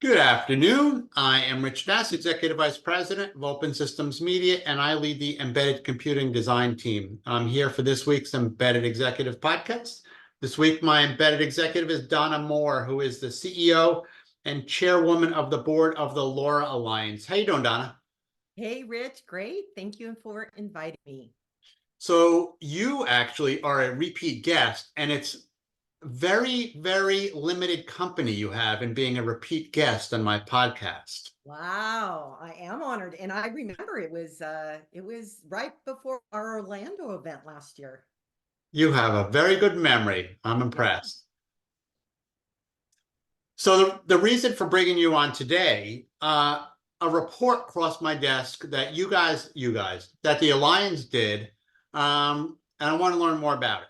Good afternoon. I am Rich Nass, Executive Vice President of Open Systems Media, and I lead the Embedded Computing Design team. I'm here for this week's Embedded Executive Podcast. This week, my embedded executive is Donna Moore, who is the CEO and chairwoman of the board of the LoRa Alliance. How you doing, Donna? Hey, Rich, great. Thank you for inviting me. So you actually are a repeat guest, and it's very, very limited company you have in being a repeat guest on my podcast. Wow, I am honored. And I remember it was right before our Orlando event last year. You have a very good memory. I'm Yeah. impressed. So the reason for bringing you on today, a report crossed my desk that that the Alliance did, and I want to learn more about it.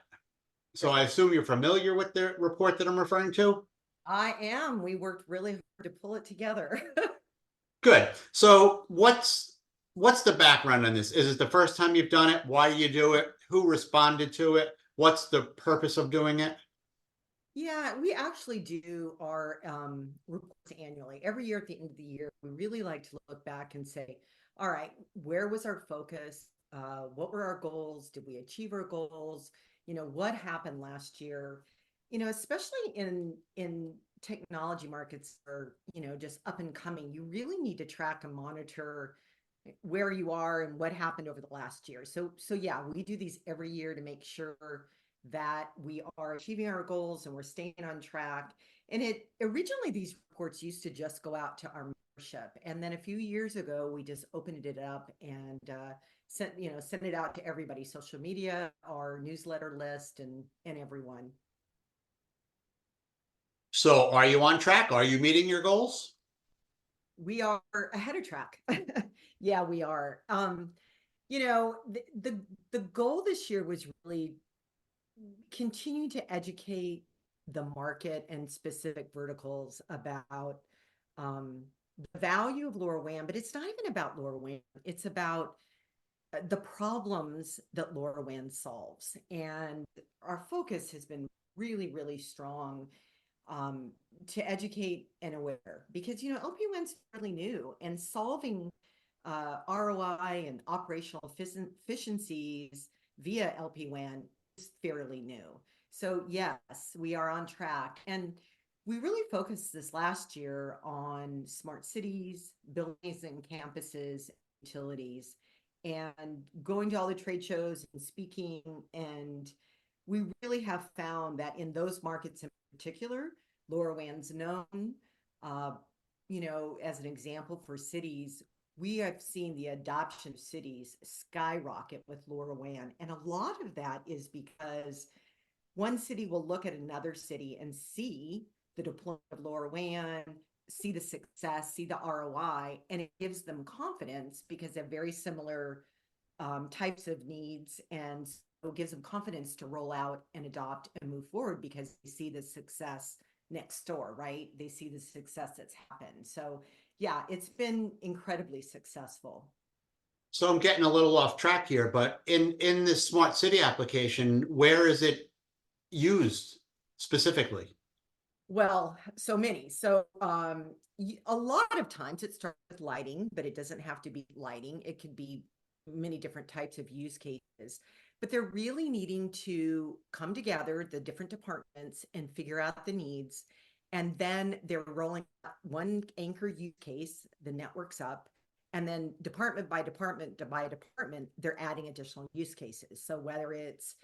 So Great. I assume you're familiar with the report that I'm referring to? I am. We worked really hard to pull it together. Good. So what's the background on this? Is it the first time you've done it? Why do you do it? Who responded to it? What's the purpose of doing it? Yeah, we actually do our reports annually. Every year at the end of the year, we really like to look back and say, all right, where was our focus? What were our goals? Did we achieve our goals? What happened last year? Especially in technology markets or, just up and coming, you really need to track and monitor where you are and what happened over the last year. So yeah, we do these every year to make sure that we are achieving our goals and we're staying on track. And it originally these reports used to just go out to our membership, and then a few years ago we just opened it up and sent it out to everybody, social media, our newsletter list, and everyone. So are you on track? Are you meeting your goals? We are ahead of track. Yeah, we are. The goal this year was really continue to educate the market and specific verticals about um, the value of LoRaWAN, but it's not even about LoRaWAN. It's about the problems that LoRaWAN solves. And our focus has been really, really strong um, to educate and aware because, LPWAN's fairly new, and solving ROI and operational efficiencies via LPWAN is fairly new. So yes, we are on track. And we really focused this last year on smart cities, buildings and campuses, utilities, and going to all the trade shows and speaking. And we really have found that in those markets in particular, LoRaWAN's known. Uh, as an example for cities, we have seen the adoption of cities skyrocket with LoRaWAN. And a lot of that is because one city will look at another city and see the deployment of LoRaWAN, see the success, see the ROI, and it gives them confidence because they're very similar types of needs, and so it gives them confidence to roll out and adopt and move forward because they see the success next door, right? They see the success that's happened. So yeah, it's been incredibly successful. So I'm getting a little off track here, but in this smart city application, where is it used specifically? Well, so many. So a lot of times it starts with lighting, but it doesn't have to be lighting. It could be many different types of use cases. But they're really needing to come together, the different departments, and figure out the needs. And then they're rolling out one anchor use case, the network's up, and then department by department, they're adding additional use cases. So whether it's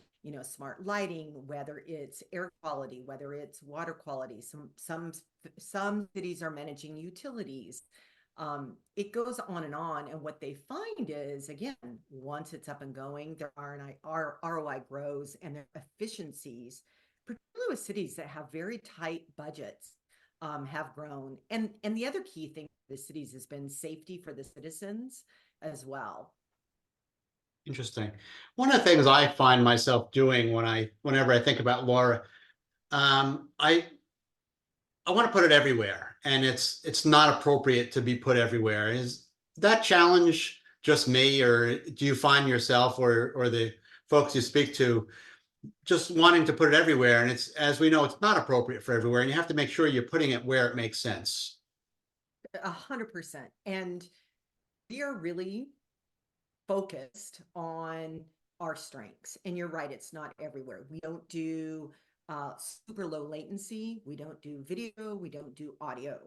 smart lighting, whether it's air quality, whether it's water quality, some cities are managing utilities. It goes on and on. And what they find is, again, once it's up and going, their ROI grows and their efficiencies, particularly with cities that have very tight budgets, have grown. And the other key thing for the cities has been safety for the citizens as well. Interesting. One of the things I find myself doing whenever I think about LoRa, um, I I want to put it everywhere, and it's not appropriate to be put everywhere. Is that challenge just me, or do you find yourself or the folks you speak to just wanting to put it everywhere? And it's, as we know, it's not appropriate for everywhere, and you have to make sure you're putting it where it makes sense. 100%. And we are really focused on our strengths. And you're right, it's not everywhere. We don't do super low latency. We don't do video. We don't do audio.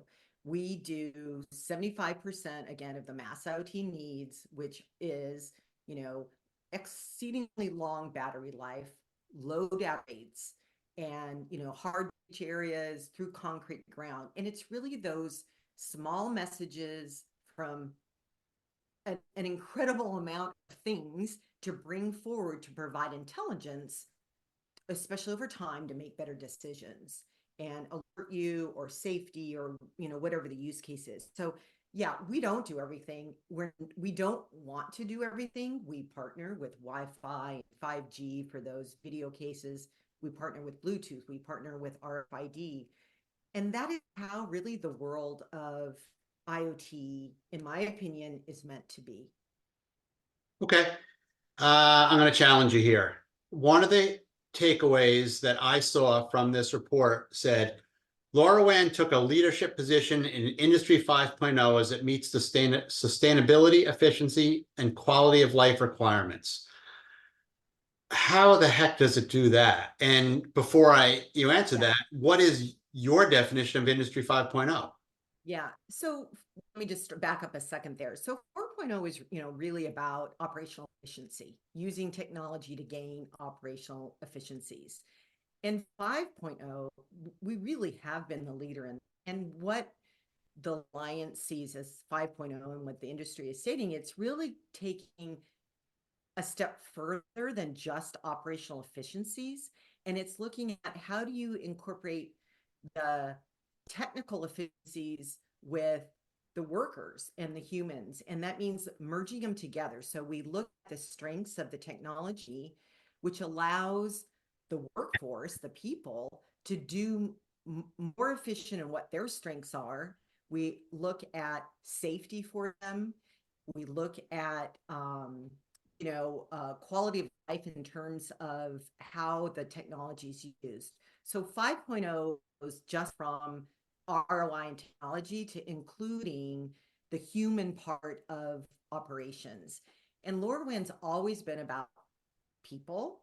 We do 75% again of the mass IoT needs, which is, you know, exceedingly long battery life, low data rates, and, you know, hard to reach areas through concrete ground. And it's really those small messages from an incredible amount of things to bring forward to provide intelligence, especially over time, to make better decisions and alert you, or safety, or, you know, whatever the use case is. So yeah, we don't do everything. We don't want to do everything. We partner with Wi-Fi, 5G for those video cases. We partner with Bluetooth. We partner with RFID. And that is how really the world of IoT, in my opinion, is meant to be. Okay. I'm going to challenge you here. One of the takeaways that I saw from this report said LoRaWAN took a leadership position in Industry 5.0 as it meets sustainability, efficiency, and quality of life requirements. How the heck does it do that? And before you answer Yeah. that, what is your definition of Industry 5.0? Yeah. So let me just back up a second there. So 4.0 is, you know, really about operational efficiency, using technology to gain operational efficiencies. And 5.0, we really have been the leader in. And what the Alliance sees as 5.0 and what the industry is stating, it's really taking a step further than just operational efficiencies. And it's looking at how do you incorporate the technical efficiencies with the workers and the humans. And that means merging them together. So we look at the strengths of the technology, which allows the workforce, the people, to do more efficient in what their strengths are. We look at safety for them. We look at quality of life in terms of how the technology is used. So 5.0 goes just from ROI and technology to including the human part of operations. And LoRaWAN's always been about people,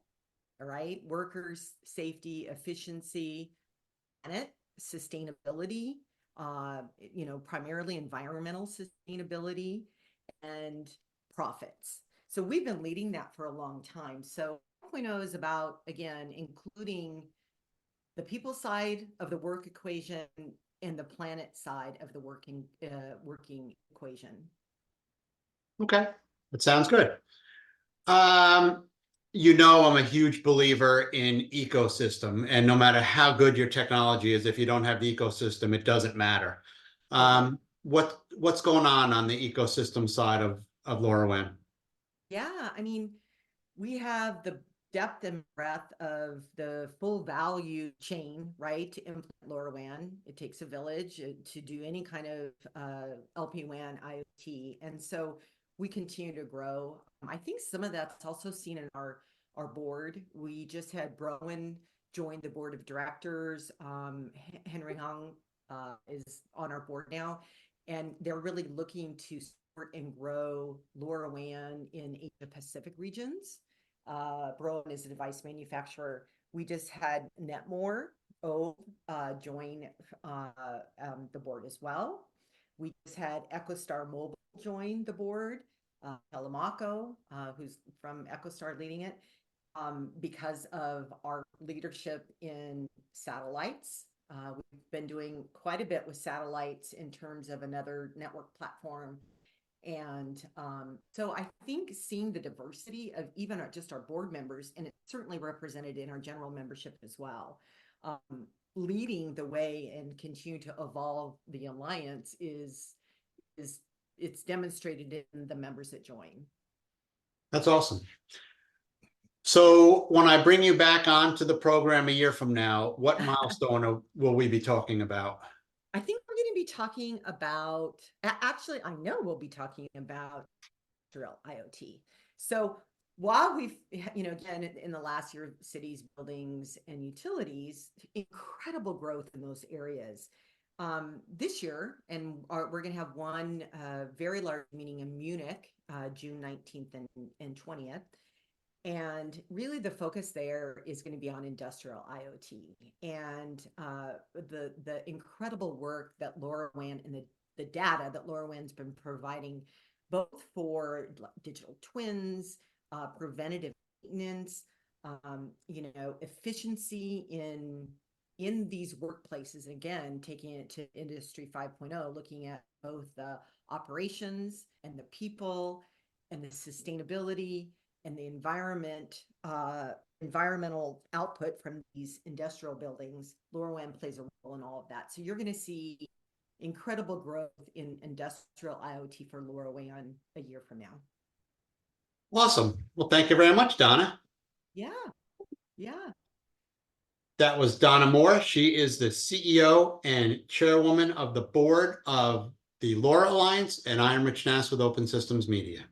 all right? Workers, safety, efficiency, planet, sustainability, primarily environmental sustainability, and profits. So we've been leading that for a long time. So 4.0 is about, again, including the people side of the work equation and the planet side of the working equation. Okay, that sounds good. Um, I'm a huge believer in ecosystem, and no matter how good your technology is, if you don't have the ecosystem, it doesn't matter. What's going on the ecosystem side of LoRaWAN? Yeah, I mean, we have the depth and breadth of the full value chain, right? To implement LoRaWAN, it takes a village to do any kind of LPWAN IoT, and so we continue to grow. I think some of that's also seen in our board. We just had Browan join the board of directors. Henry Hung is on our board now, and they're really looking to support and grow LoRaWAN in Asia Pacific regions. Browan is a device manufacturer. We just had Netmore join the board as well. We just had EchoStar Mobile join the board. Telemaco, who's from EchoStar, leading it, because of our leadership in satellites. We've been doing quite a bit with satellites in terms of another network platform. And so I think seeing the diversity of even just our board members, and it's certainly represented in our general membership as well, leading the way and continue to evolve the alliance is it's demonstrated in the members that join. That's awesome. So when I bring you back onto the program a year from now, what milestone will we be talking about? I think we're going to be talking about, actually, I know we'll be talking about industrial IoT. So while we've, again, in the last year, cities, buildings, and utilities, incredible growth in those areas. this year, and we're going to have one very large meeting in Munich, June 19th and 20th. And really the focus there is going to be on industrial IoT and the incredible work that LoRaWAN and the data that LoRaWAN's been providing both for digital twins, preventative maintenance, efficiency in these workplaces. Again, taking it to Industry 5.0, looking at both the operations and the people and the sustainability and the environmental output from these industrial buildings. LoRaWAN plays a role in all of that. So you're going to see incredible growth in industrial IoT for LoRaWAN a year from now. Awesome. Well, thank you very much, Donna. Yeah. Yeah. That was Donna Moore. She is the CEO and chairwoman of the board of the LoRa Alliance, and I'm Rich Nass with Open Systems Media.